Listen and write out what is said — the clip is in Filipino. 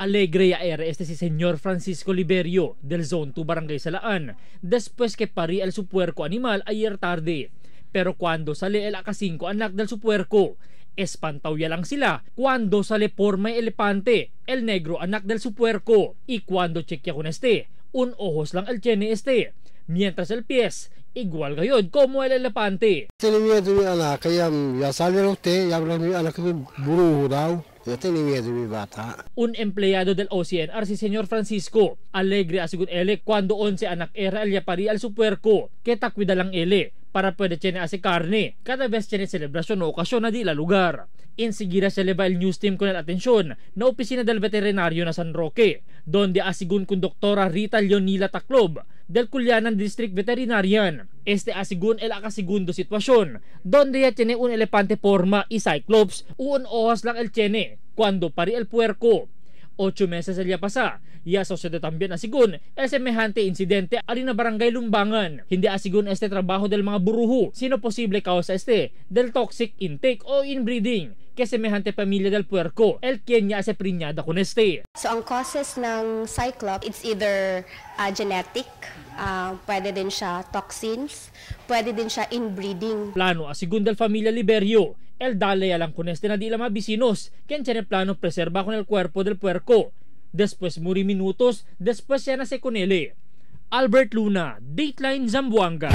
Alegre ya era este si Señor Francisco Liberio del Zone 2 Barangay Salaan después que pari el su puerco animal ayer tarde. Pero cuando sale el akasinko anak del su puerco, espantaw ya lang sila cuando sale forma elepante, el negro anak del su puerco. Y cuando chequea con este, un ojos lang el tiene este, mientras el pies igual gayon como el elepante. Tiene miedo mi anak, kaya ya sale usted, ya habla mi anak itu buruh daw. Ya tiene miedo mi bata. Un empleyado del OCNR si Señor Francisco, alegre asigun ele cuando 11 anak era el yapari al su puerco, que takwida lang ele para pwede tiene ase carne cada vez tiene celebrasyon o okasyon na di la lugar. Enseguida se eleva el news team con el atensyon na opisina del veterinario na San Roque, donde asigun con Doktora Rita Leonila Taclob del Culianan District Veterinarian. Este asigun el akasegundo sitwasyon, donde ya tiene un elepante forma y cyclops, un ojos lang el tiene cuando pari el puerco. 8 meses el ya pasa, y asociado también asigun el semejante insidente alina barangay Lumbangan. Hindi asigun este trabajo del mga buruho, sino posible causa este del toxic intake o inbreeding que semejante pamilya del puerco, el quien ya se prinyada con este. So ang causes ng cyclops, it's either genetic, pwede din siya toxins, pwede din siya inbreeding. Plano asigun del familia Liberio, el dale alang con este na di la mabisinos, quien tiene plano preserva con el cuerpo del puerco. Después muri minutos, después siya na se con ele. Albert Luna, Dateline Zamboanga.